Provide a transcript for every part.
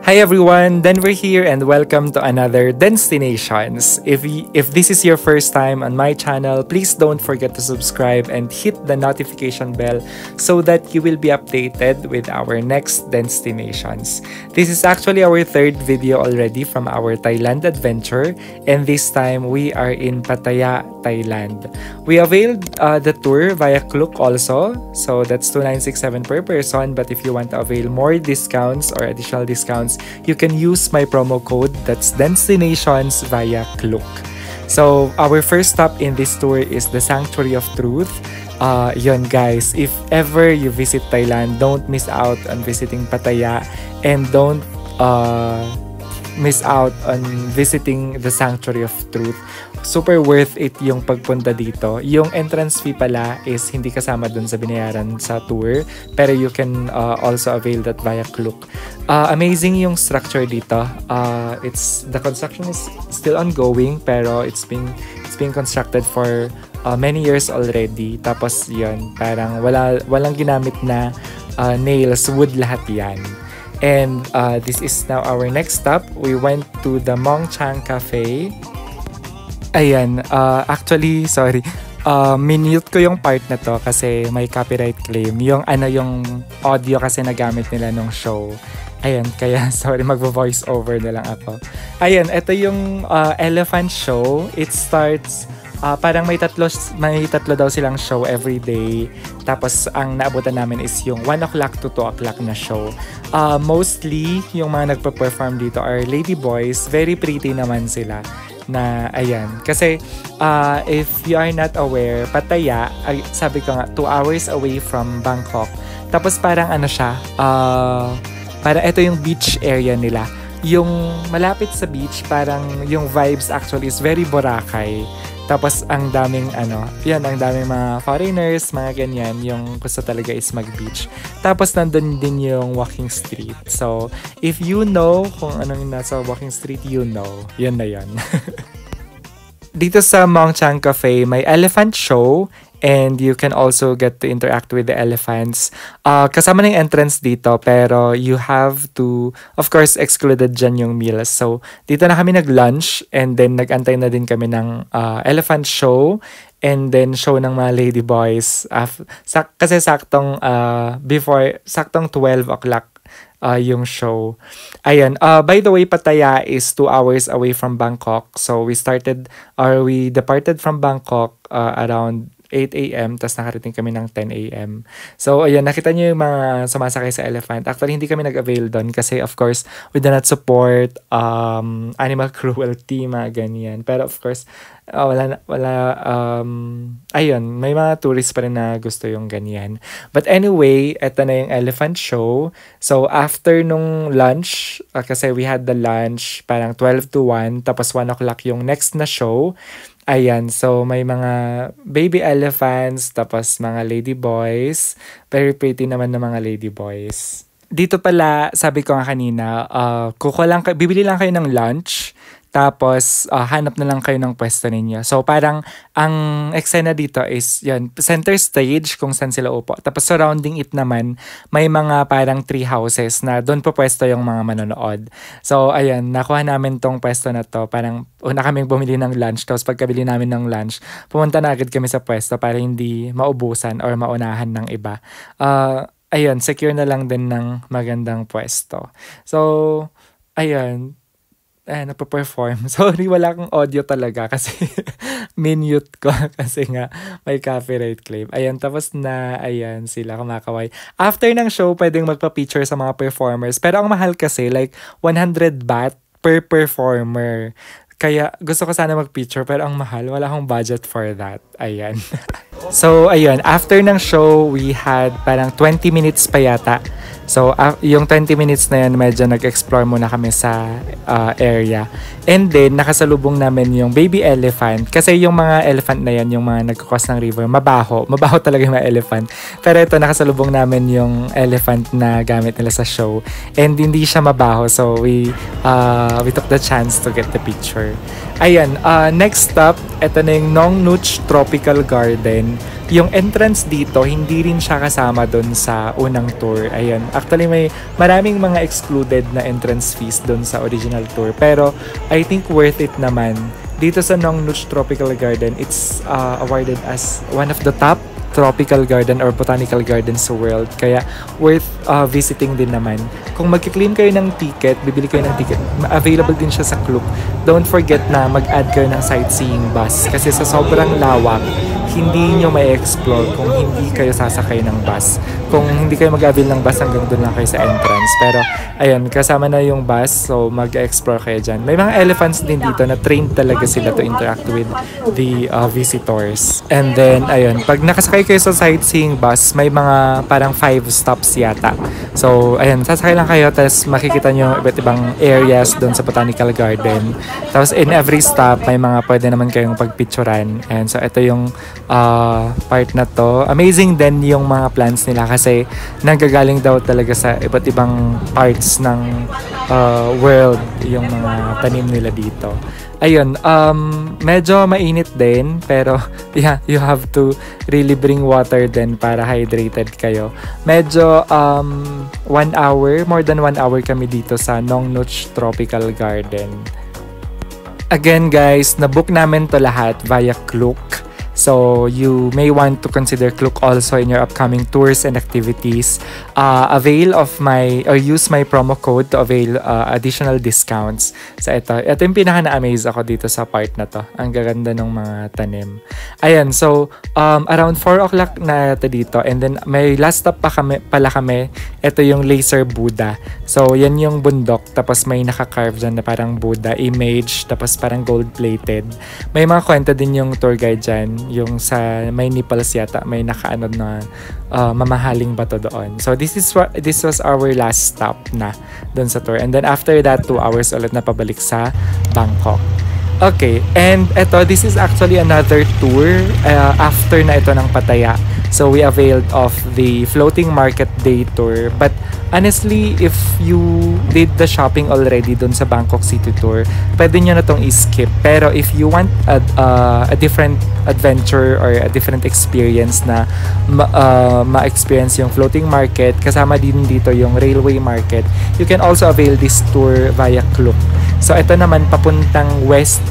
Hi everyone, Denver here and welcome to another Destinations. If this is your first time on my channel, please don't forget to subscribe and hit the notification bell so that you will be updated with our next destinations. This is actually our third video already from our Thailand adventure, and this time we are in Pattaya, Thailand. We availed the tour via Klook also, so that's 2,967 per person, but if you want to avail more discounts or additional discounts, you can use my promo code, that's Destinations via Klook. So our first stop in this tour is the Sanctuary of Truth. Yun guys, if ever you visit Thailand, don't miss out on visiting Pattaya and don't miss out on visiting the Sanctuary of Truth. Super worth it yung pagpunta dito. Yung entrance fee pala is hindi kasama dun sa binayaran sa tour, pero you can also avail that via Klook. Amazing yung structure dito. The construction is still ongoing, pero it's being constructed for many years already. Tapos yun, parang walang ginamit na nails, wood lahat yan. And this is now our next stop. We went to the Mong Chang Cafe. Ayan, actually, sorry. Minute ko yung part na to kasi may copyright claim. Yung audio kasi nagamit nila nung show. Ayan, kaya sorry, magvo-voice over na lang ako. Ayan, ito yung elephant show. It starts, parang may tatlo daw silang show every day. Tapos, ang naabutan namin is yung 1 o'clock to 2 o'clock na show. Mostly, yung mga nagpa-perform dito are lady boys. Very pretty naman sila. Na ayan, kasi if you are not aware, Pattaya, sabi ko nga 2 hours away from Bangkok. Tapos parang siya, parang ito yung beach area nila. Yung malapit sa beach, parang yung vibes actually is very Boracay. Tapos ang daming ang daming mga foreigners, mga ganyan, yung gusto talaga is mag-beach. Tapos nandun din yung walking street. So, if you know kung anong nasa walking street, you know. Yun na yun. Dito sa Mong Chang Cafe, may elephant show. And you can also get to interact with the elephants. Kasama na yung entrance dito, pero you have to, of course, excluded dyan yung meals. So, dito na kami nag-lunch, and then nag-antay na din kami ng elephant show, and then show ng mga lady boys. Kasi saktong 12 o'clock yung show. Ayan, by the way, Pattaya is 2 hours away from Bangkok. So, we departed from Bangkok around 8 a.m. Tapos nakarating kami ng 10 a.m. So, ayun, nakita niyo yung mga sumasakay sa elephant. Actually, hindi kami nag-avail doon kasi, of course, we do not support animal cruelty, mga ganyan. Pero, of course, ayun, may mga tourists pa rin na gusto yung ganyan. But anyway, eto na yung elephant show. So, after nung lunch, kasi we had the lunch parang 12 to 1, tapos 1 o'clock yung next na show. Ayan, so may mga baby elephants, tapos mga lady boys. Very pretty naman ng mga lady boys. Dito pala, sabi ko nga kanina, bibili lang kayo ng lunch, tapos hanap na lang kayo ng pwesto ninyo. So parang ang eksena dito is yan, center stage kung saan sila upo. Tapos surrounding it naman, may mga parang tree houses na doon po pwesto yung mga manonood. So ayan, nakuha namin tong pwesto na to. Parang una kaming bumili ng lunch, tapos pagkabili namin ng lunch, pumunta na agad kami sa pwesto para hindi maubusan or maunahan ng iba. Ayun, secure na lang din ng magandang pwesto. So, ayun, napaperform. Sorry, wala akong audio talaga kasi minute ko kasi nga may copyright claim. Ayan, tapos na, ayan, sila kumakaway. After ng show, pwedeng magpa-picture sa mga performers. Pero ang mahal kasi, like 100 baht per performer. Kaya gusto ko sana mag-picture pero ang mahal. Wala akong budget for that. Ayan. So, ayun. After ng show, we had parang 20 minutes pa yata. So, yung 20 minutes na yan, medyo nag-explore muna kami sa area. And then, nakasalubong namin yung baby elephant. Kasi yung mga elephant na yan, yung mga nagkakross ng river, mabaho. Mabaho talaga yung mga elephant. Pero ito, nakasalubong namin yung elephant na gamit nila sa show. And hindi siya mabaho. So, we took the chance to get the picture. Ayan, next stop, ito na yung Nong Nuch Tropical Garden. yung entrance dito, hindi rin siya kasama doon sa unang tour. Ayan. Actually, may maraming mga excluded na entrance fees doon sa original tour. Pero, I think worth it naman. Dito sa Nong Nooch Tropical Garden, it's awarded as one of the top tropical garden or botanical gardens sa world. Kaya worth visiting din naman. Kung magki-claim kayo ng ticket, bibili kayo ng ticket, available din siya sa Klook. Don't forget na mag-add kayo ng sightseeing bus kasi sa sobrang lawak, hindi nyo may explore kung hindi kayo sasakay ng bus. Kung hindi kayo mag-avail ng bus, hanggang doon lang kayo sa entrance. Pero, ayun, kasama na yung bus, so mag-explore kayo dyan. May mga elephants din dito na trained talaga sila to interact with the visitors. And then, ayun, pag nakasakay kayo sa sightseeing bus, may mga parang 5 stops yata. So, ayun, sasakay lang kayo, tapos makikita nyo iba't ibang areas doon sa Botanical Garden. Tapos, in every stop, may mga pwede naman kayong pagpicturan. And so, ito yung part na to. Amazing din yung mga plants nila kasi nanggagaling daw talaga sa iba't ibang parts ng world yung mga tanim nila dito. Ayun, medyo mainit din pero yeah, you have to really bring water din para hydrated kayo. Medyo 1 hour, more than 1 hour kami dito sa Nong Nooch Tropical Garden. Again guys, nabook namin to lahat via Klook. So, you may want to consider Klook also in your upcoming tours and activities. Avail of or use my promo code to avail additional discounts. So, ito yung pinaka-na-amaze ako dito sa part na to. Ang gaganda ng mga tanim. Ayan, so, around 4 o'clock na ito dito. And then, may last stop pala kami. Ito yung Laser Buddha. So, yan yung bundok. Tapos, may naka-carve dyan na parang Buddha image. Tapos, parang gold-plated. May mga kwento din yung tour guide dyan. Yung sa may nipples yata, may nakaano na mamahaling bato doon. So this was our last stop na doon sa tour. And then after that, 2 hours ulit na pabalik sa Bangkok. Okay, and this is actually another tour after na ito ng Pattaya. So we availed of the floating market day tour. But honestly, if you did the shopping already dun sa Bangkok City tour, pwede nyo na tong i-skip. Pero if you want a different adventure or a different experience na ma-experience yung floating market, kasama din dito yung railway market, you can also avail this tour via Klook. So ito naman papuntang west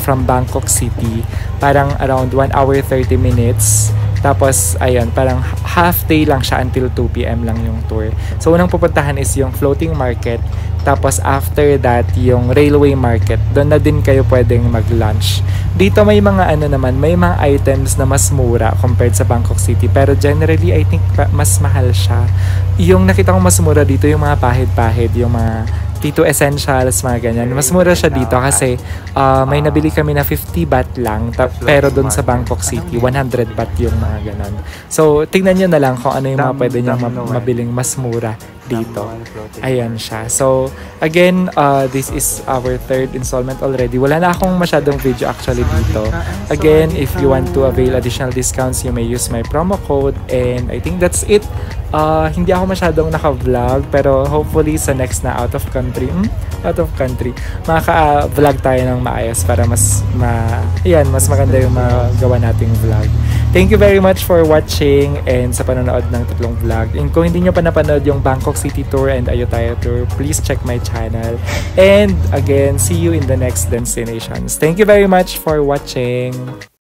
from Bangkok City. Parang around 1 hour 30 minutes. Tapos, ayun, parang half day lang siya until 2 p.m. lang yung tour. So, unang pupuntahan is yung floating market. Tapos, after that, yung railway market. Doon na din kayo pwedeng mag-lunch. Dito may mga may mga items na mas mura compared sa Bangkok City. Pero generally, I think mas mahal siya. Yung nakita ko mas mura dito, yung mga pahid-pahid, yung mga Tito Essentials, mga ganyan. Mas mura siya dito kasi may nabili kami na 50 baht lang. Pero doon sa Bangkok City, 100 baht yung mga ganon. So, tingnan nyo na lang kung ano yung mga pwede nyo mabiling mas mura dito. Ayan siya. So, again, this is our 3rd installment already. Wala na akong masyadong video actually dito. Again, if you want to avail additional discounts, you may use my promo code. And I think that's it. Hindi ako masyadong naka-vlog, pero hopefully sa next na out of country, maka-vlog tayo ng maayos para mas maganda yung magawa nating vlog. Thank you very much for watching and sa panonood ng tatlong vlog. And kung hindi nyo pa napanood yung Bangkok City Tour and Ayutthaya Tour, please check my channel. And again, see you in the next destinations. Thank you very much for watching.